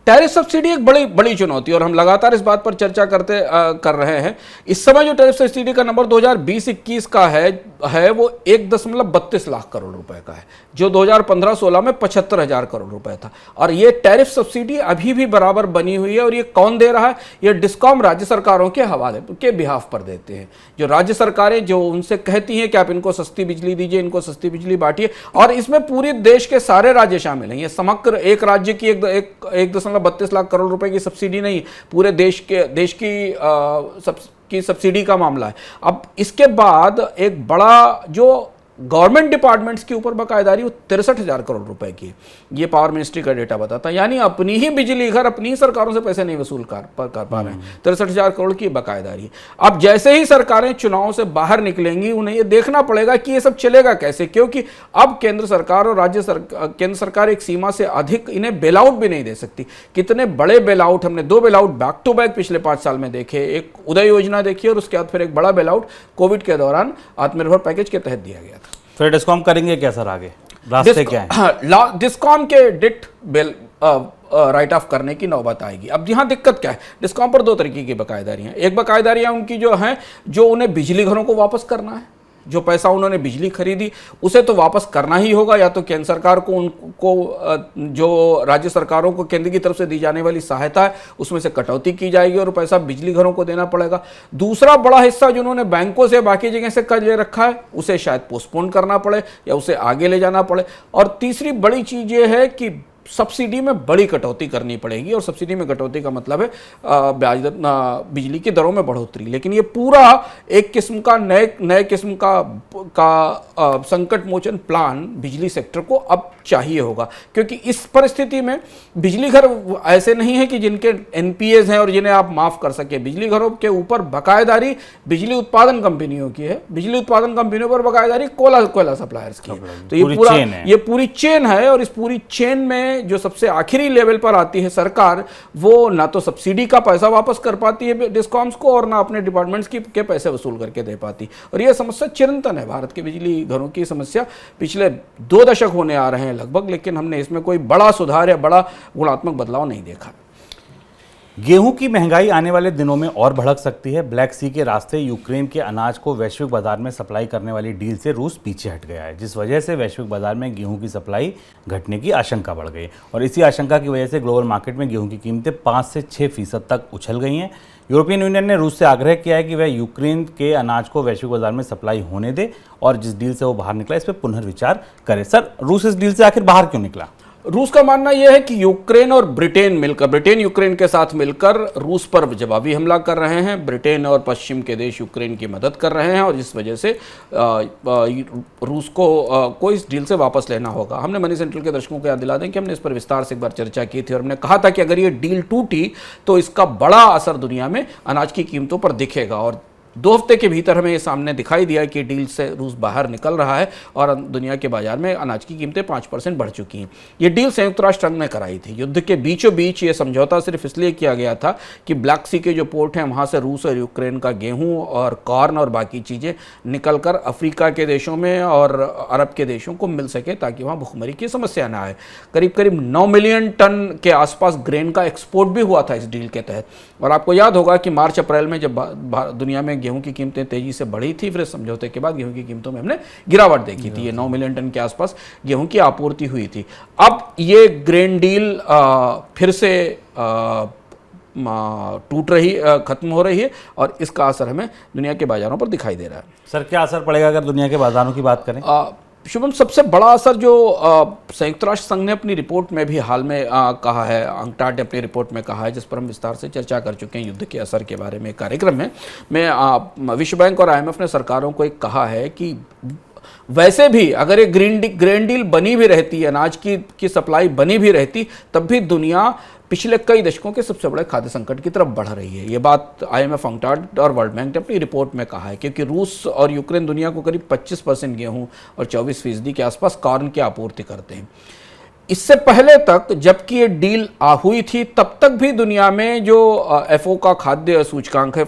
टैरिफ सब्सिडी एक बड़ी चुनौती, और हम लगातार इस बात पर चर्चा कर रहे हैं। इस समय जो टैरिफ सब्सिडी का नंबर 2020-21 का है वो 1.32 लाख करोड़ रुपए का है, जो 2015-16 में 75,000 करोड़ रुपए था। और ये टैरिफ सब्सिडी अभी भी बराबर बनी हुई है। और ये कौन दे रहा है? ये डिस्कॉम राज्य सरकारों के हवाले के बिहाफ पर देते हैं। जो राज्य सरकारें जो उनसे कहती हैं कि आप इनको सस्ती बिजली दीजिए, इनको सस्ती बिजली बांटिए, और इसमें पूरे देश के सारे राज्य शामिल हैं। ये समग्र एक राज्य की 1.32 लाख करोड़ रुपए की सब्सिडी नहीं, पूरे देश की सब्सिडी का मामला है। अब इसके बाद एक बड़ा जो गवर्नमेंट डिपार्टमेंट्स के ऊपर बकायदारी, वो 63,000 करोड़ रुपए की है। ये पावर मिनिस्ट्री का डेटा बताता है। यानी अपनी ही बिजली घर अपनी ही सरकारों से पैसे नहीं वसूल कर पा रहे हैं। 63,000 करोड़ की बकायदारी है। अब जैसे ही सरकारें चुनाव से बाहर निकलेंगी, उन्हें ये देखना पड़ेगा कि ये सब चलेगा कैसे, क्योंकि अब केंद्र सरकार और केंद्र सरकार एक सीमा से अधिक इन्हें बेल आउट भी नहीं दे सकती। कितने बड़े बेल आउट, हमने 2 bail out back to back पिछले 5 साल में देखे। एक उदय योजना देखी और उसके बाद फिर एक बड़ा बेल आउट कोविड के दौरान आत्मनिर्भर पैकेज के तहत दिया गया था। फिर डिस्कॉम करेंगे क्या सर आगे, रास्ते क्या है? डिस्कॉम के डेट बिल राइट ऑफ करने की नौबत आएगी। अब यहाँ दिक्कत क्या है, डिस्कॉम पर 2 तरीके की बकायदारियाँ। एक बकायदारियाँ उनकी जो हैं, जो उन्हें बिजली घरों को वापस करना है। जो पैसा उन्होंने बिजली खरीदी उसे तो वापस करना ही होगा, या तो केंद्र सरकार को उनको जो राज्य सरकारों को केंद्र की तरफ से दी जाने वाली सहायता है उसमें से कटौती की जाएगी और पैसा बिजली घरों को देना पड़ेगा। दूसरा बड़ा हिस्सा जो उन्होंने बैंकों से बाकी जगह से कर्ज ले रखा है उसे शायद पोस्टपोन करना पड़े या उसे आगे ले जाना पड़े। और तीसरी बड़ी चीज ये है कि सब्सिडी में बड़ी कटौती करनी पड़ेगी। और सब्सिडी में कटौती का मतलब है ब्याज बिजली की दरों में बढ़ोतरी। लेकिन ये पूरा एक किस्म का नए किस्म का संकट मोचन प्लान बिजली सेक्टर को अब चाहिए होगा, क्योंकि इस परिस्थिति में बिजली घर ऐसे नहीं है कि जिनके एनपीएस हैं और जिन्हें आप माफ कर सके। बिजली घरों के ऊपर बकायदारी बिजली उत्पादन कंपनियों की है, बिजली उत्पादन कंपनियों पर बकायदारी कोयला सप्लायर्स की है। तो ये पूरी चेन है। और इस पूरी चेन में जो सबसे आखिरी लेवल पर आती है सरकार, वो ना तो सब्सिडी का पैसा वापस कर पाती है डिस्कॉम्स को और ना अपने डिपार्टमेंट्स के पैसे वसूल करके दे पाती। और यह समस्या चिरंतन है। भारत के बिजली घरों की समस्या पिछले 2 दशक होने आ रहे हैं लगभग, लेकिन हमने इसमें कोई बड़ा सुधार या बड़ा गुणात्मक बदलाव नहीं देखा। गेहूं की महंगाई आने वाले दिनों में और भड़क सकती है। ब्लैक सी के रास्ते यूक्रेन के अनाज को वैश्विक बाजार में सप्लाई करने वाली डील से रूस पीछे हट गया है, जिस वजह से वैश्विक बाजार में गेहूं की सप्लाई घटने की आशंका बढ़ गई। और इसी आशंका की वजह से ग्लोबल मार्केट में गेहूं की कीमतें 5 से 6% तक उछल गई हैं। यूरोपियन यूनियन ने रूस से आग्रह किया है कि वह यूक्रेन के अनाज को वैश्विक बाजार में सप्लाई होने दे और जिस डील से वो बाहर निकला इस पर पुनर्विचार करे। सर, रूस इस डील से आखिर बाहर क्यों निकला? रूस का मानना यह है कि यूक्रेन और ब्रिटेन यूक्रेन के साथ मिलकर रूस पर जवाबी हमला कर रहे हैं। ब्रिटेन और पश्चिम के देश यूक्रेन की मदद कर रहे हैं और इस वजह से रूस को इस डील से वापस लेना होगा। हमने मनी सेंट्रल के दर्शकों को याद दिला दें कि हमने इस पर विस्तार से एक बार चर्चा की थी और हमने कहा था कि अगर ये डील टूटी तो इसका बड़ा असर दुनिया में अनाज की कीमतों पर दिखेगा और 2 हफ्ते के भीतर हमें ये सामने दिखाई दिया कि डील से रूस बाहर निकल रहा है और दुनिया के बाजार में अनाज की कीमतें 5% बढ़ चुकी हैं। ये डील संयुक्त राष्ट्र संघ ने कराई थी। युद्ध के बीचों बीच ये समझौता सिर्फ इसलिए किया गया था कि ब्लैक सी के जो पोर्ट हैं वहाँ से रूस और यूक्रेन का गेहूँ और कॉर्न और बाकी चीज़ें निकल कर अफ्रीका के देशों में और अरब के देशों को मिल सके ताकि वहाँ भुखमरी की समस्या ना आए। करीब करीब 9 मिलियन टन के आसपास ग्रेन का एक्सपोर्ट भी हुआ था इस डील के तहत। और आपको याद होगा कि मार्च अप्रैल में जब दुनिया में गेहूं की कीमतें तेजी से बढ़ी थी, फिर समझौते के बाद गेहूं की कीमतों में हमने गिरावट देखी थी। ये 9 मिलियन टन के आसपास गेहूं की आपूर्ति हुई थी। अब ये ग्रेन डील फिर से खत्म हो रही है और इसका असर हमें दुनिया के बाजारों पर दिखाई दे रहा है। सर, क्या असर पड़ेगा अगर दुनिया के बाजारों की बात करें? शुभम, सबसे बड़ा असर जो संयुक्त राष्ट्र संघ ने अपनी रिपोर्ट में भी हाल में कहा है, अंकटाड ने अपनी रिपोर्ट में कहा है, जिस पर हम विस्तार से चर्चा कर चुके हैं युद्ध के असर के बारे में कार्यक्रम में विश्व बैंक और IMF ने सरकारों को एक कहा है कि वैसे भी अगर ये ग्रेन डील बनी भी रहती, अनाज की सप्लाई बनी भी रहती, तब भी दुनिया पिछले कई दशकों के सबसे बड़े खाद्य संकट की तरफ बढ़ रही है। ये बात IMF, अंकटाड और वर्ल्ड बैंक ने अपनी रिपोर्ट में कहा है, क्योंकि रूस और यूक्रेन दुनिया को करीब 25% गेहूं और 24% के आसपास कॉर्न की आपूर्ति करते हैं। इससे पहले तक जबकि ये डील हुई थी तब तक भी दुनिया में जो FAO का खाद्य सूचकांक है,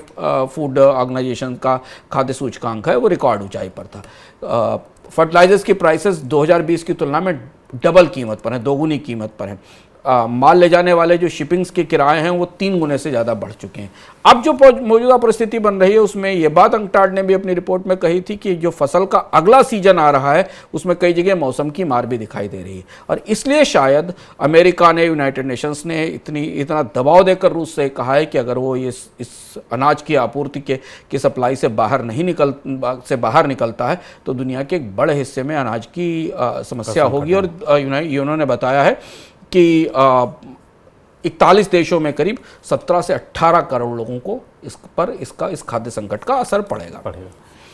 फूड ऑर्गेनाइजेशन का खाद्य सूचकांक है, वो रिकॉर्ड ऊंचाई पर था। फर्टिलाइजर्स की प्राइसेस 2020 की तुलना में डबल कीमत पर है, दोगुनी कीमत पर है। माल ले जाने वाले जो शिपिंग्स के किराए हैं वो 3 गुने से ज़्यादा बढ़ चुके हैं। अब जो मौजूदा परिस्थिति बन रही है उसमें ये बात अंकटाड ने भी अपनी रिपोर्ट में कही थी कि जो फसल का अगला सीजन आ रहा है उसमें कई जगह मौसम की मार भी दिखाई दे रही है और इसलिए शायद अमेरिका ने, यूनाइटेड नेशंस ने इतना दबाव देकर रूस से कहा है कि अगर वो इस अनाज की आपूर्ति की सप्लाई से बाहर निकलता है तो दुनिया के एक बड़े हिस्से में अनाज की समस्या होगी। और उन्होंने बताया है कि 41 देशों में करीब 17 से 18 करोड़ लोगों को इस खाद्य संकट का असर पड़ेगा।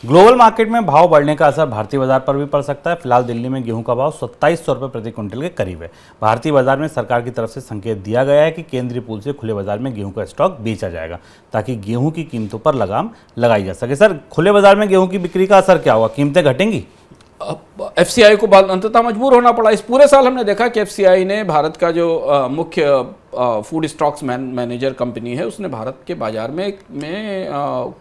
ग्लोबल मार्केट में भाव बढ़ने का असर भारतीय बाजार पर भी पड़ सकता है। फिलहाल दिल्ली में गेहूं का भाव 2700 रुपये प्रति क्विंटल के करीब है। भारतीय बाजार में सरकार की तरफ से संकेत दिया गया है कि केंद्रीय पूल से खुले बाजार में गेहूं का स्टॉक बेचा जाएगा ताकि गेहूं की कीमतों पर लगाम लगाई जा सके। सर, खुले बाजार में गेहूं की बिक्री का असर क्या होगा? कीमतें घटेंगी? FCI को अंततः मजबूर होना पड़ा। इस पूरे साल हमने देखा कि FCI ने भारत का जो मुख्य फूड स्टॉक्स मैनेजर कंपनी है उसने भारत के बाजार में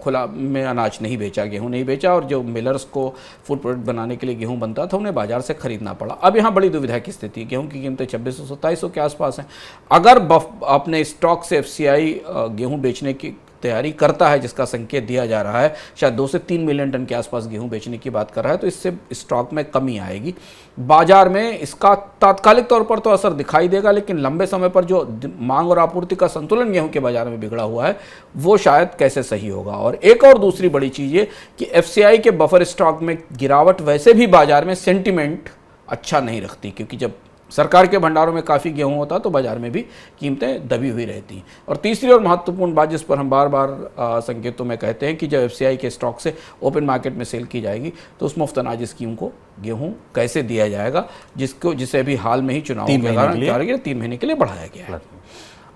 खुला में अनाज नहीं बेचा, गेहूं नहीं बेचा और जो मिलर्स को फूड प्रोडक्ट बनाने के लिए गेहूं बनता था उन्हें बाजार से खरीदना पड़ा। अब यहाँ बड़ी दुविधा की स्थिति, गेहूं की कीमतें 2600-2700 के आसपास हैं। अगर अपने स्टॉक से FCI गेहूँ बेचने की तैयारी करता है, जिसका संकेत दिया जा रहा है, शायद 2 से 3 मिलियन टन के आसपास गेहूं बेचने की बात कर रहा है, तो इससे स्टॉक में कमी आएगी। बाजार में इसका तात्कालिक तौर पर तो असर दिखाई देगा, लेकिन लंबे समय पर जो मांग और आपूर्ति का संतुलन गेहूं के बाजार में बिगड़ा हुआ है वो शायद कैसे सही होगा। और एक और दूसरी बड़ी चीज़ ये कि FCI के बफर स्टॉक में गिरावट वैसे भी बाजार में सेंटिमेंट अच्छा नहीं रखती, क्योंकि जब सरकार के भंडारों में काफ़ी गेहूं होता तो बाजार में भी कीमतें दबी हुई रहती। और तीसरी और महत्वपूर्ण बात जिस पर हम बार बार संकेतों में कहते हैं कि जब FCI के स्टॉक से ओपन मार्केट में सेल की जाएगी तो उस मुफ्त अनाज स्कीम को गेहूं कैसे दिया जाएगा, जिसे भी हाल में ही चुनाव के दौरान 3 महीने के लिए बढ़ाया गया है।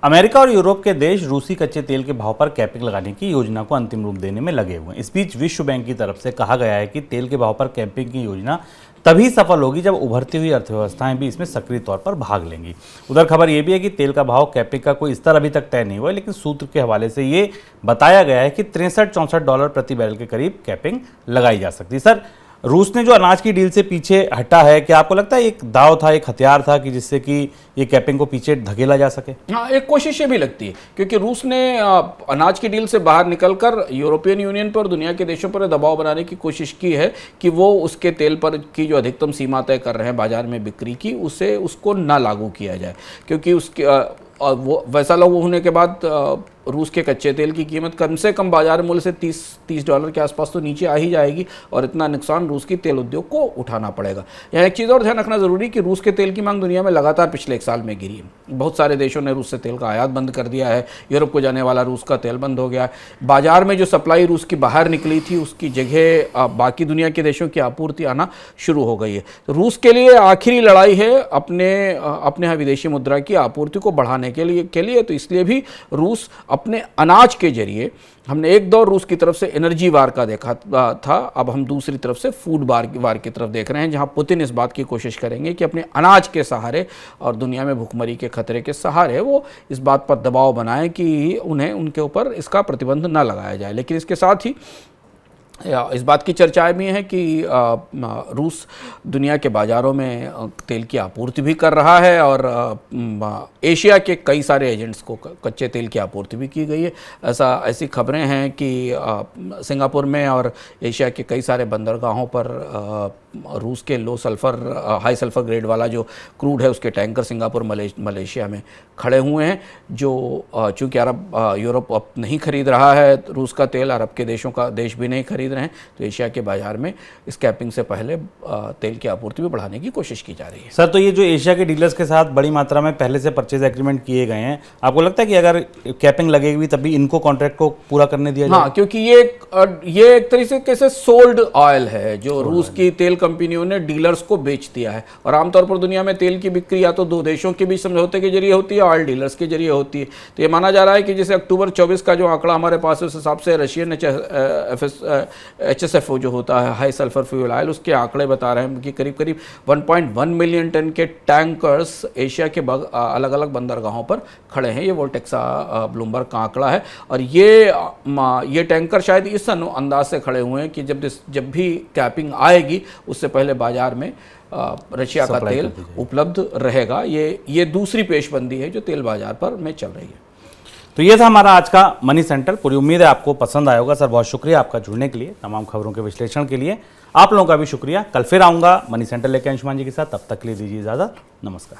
अमेरिका और यूरोप के देश रूसी कच्चे तेल के भाव पर कैपिंग लगाने की योजना को अंतिम रूप देने में लगे हुए हैं। इस बीच विश्व बैंक की तरफ से कहा गया है कि तेल के भाव पर कैपिंग की योजना तभी सफल होगी जब उभरती हुई अर्थव्यवस्थाएं भी इसमें सक्रिय तौर पर भाग लेंगी। उधर खबर यह भी है कि तेल का भाव कैपिंग का कोई स्तर अभी तक तय नहीं हुआ है, लेकिन सूत्र के हवाले से ये बताया गया है कि 63-64 डॉलर प्रति बैरल के करीब कैपिंग लगाई जा सकती है। सर, रूस ने जो अनाज की डील से पीछे हटा है, क्या आपको लगता है एक दाव था, एक हथियार था कि जिससे कि ये कैपिंग को पीछे धकेला जा सके? हाँ, एक कोशिश ये भी लगती है, क्योंकि रूस ने अनाज की डील से बाहर निकलकर यूरोपियन यूनियन पर, दुनिया के देशों पर दबाव बनाने की कोशिश की है कि वो उसके तेल पर की जो अधिकतम सीमा तय कर रहे हैं बाजार में बिक्री की, उसको ना लागू किया जाए, क्योंकि उसके और वो वैसा लागू होने के बाद रूस के कच्चे तेल की कीमत कम से कम बाजार मूल्य से $30 के आसपास तो नीचे आ ही जाएगी और इतना नुकसान रूस की तेल उद्योग को उठाना पड़ेगा। यहाँ एक चीज़ और ध्यान रखना जरूरी कि रूस के तेल की मांग दुनिया में लगातार पिछले 1 साल में गिरी है। बहुत सारे देशों ने रूस से तेल का आयात बंद कर दिया है, यूरोप को जाने वाला रूस का तेल बंद हो गया है, बाजार में जो सप्लाई रूस की बाहर निकली थी उसकी जगह बाकी दुनिया के देशों की आपूर्ति आना शुरू हो गई है। तो रूस के लिए आखिरी लड़ाई है अपने यहाँ विदेशी मुद्रा की आपूर्ति को बढ़ाने के लिए। तो इसलिए भी रूस अपने अनाज के जरिए, हमने एक दौर रूस की तरफ से एनर्जी वार का देखा था, अब हम दूसरी तरफ से फूड वार की तरफ देख रहे हैं, जहां पुतिन इस बात की कोशिश करेंगे कि अपने अनाज के सहारे और दुनिया में भूखमरी के खतरे के सहारे वो इस बात पर दबाव बनाएं कि उन्हें उनके ऊपर इसका प्रतिबंध न लगाया जाए। लेकिन इसके साथ ही इस बात की चर्चाएं भी हैं कि रूस दुनिया के बाज़ारों में तेल की आपूर्ति भी कर रहा है और एशिया के कई सारे एजेंट्स को कच्चे तेल की आपूर्ति भी की गई है। ऐसी खबरें हैं कि सिंगापुर में और एशिया के कई सारे बंदरगाहों पर रूस के हाई सल्फर ग्रेड वाला जो क्रूड है उसके टैंकर सिंगापुर मलेशिया में खड़े हुए हैं, जो चूँकि यूरोप अब नहीं खरीद रहा है रूस का तेल, अरब के देश भी नहीं खरीद रहे हैं, तो एशिया के बाजार में इस कैपिंग से पहले तेल की आपूर्ति भी बढ़ाने की कोशिश की जा रही है। सर, तो ये जो एशिया के डीलर्स के साथ बड़ी मात्रा में पहले से परचेज एग्रीमेंट किए गए हैं, आपको लगता है कि अगर कैपिंग लगेगी तभी इनको कॉन्ट्रैक्ट को पूरा करने दिया जाए? हाँ, क्योंकि ये एक तरीके से सोल्ड ऑयल है जो रूस की तेल कंपनियों ने डीलर्स को बेच दिया है। और आमतौर पर दुनिया में तेल की बिक्री या तो 2 देशों के बीच समझौते के जरिए होती है, ऑयल डीलर्स के जरिए होती है। तो ये माना जा रहा है कि जैसे अक्टूबर 24 का जो आंकड़ा हमारे पास है उस हिसाब से रशियन HSFO जो होता है हाई सल्फर फ्यूल ऑयल, उसके आंकड़े बता रहे हैं कि करीब 1.1 मिलियन टन के टैंकर्स एशिया के अलग अलग बंदरगाहों पर खड़े हैं। ये वोल्टेक्सा ब्लूमबर्ग का आंकड़ा है और ये टैंकर शायद इस अंदाज से खड़े हुए हैं कि जब भी कैपिंग आएगी उससे पहले बाजार में रशिया का तेल उपलब्ध रहेगा। ये दूसरी पेशबंदी है जो तेल बाजार पर में चल रही है। तो ये था हमारा आज का मनी सेंट्रल। पूरी उम्मीद है आपको पसंद आया होगा। सर, बहुत शुक्रिया आपका जुड़ने के लिए, तमाम खबरों के विश्लेषण के लिए। आप लोगों का भी शुक्रिया। कल फिर आऊँगा मनी सेंट्रल लेके अंशुमान जी के साथ, तब तक के लिए दीजिए इजाज़त। नमस्कार।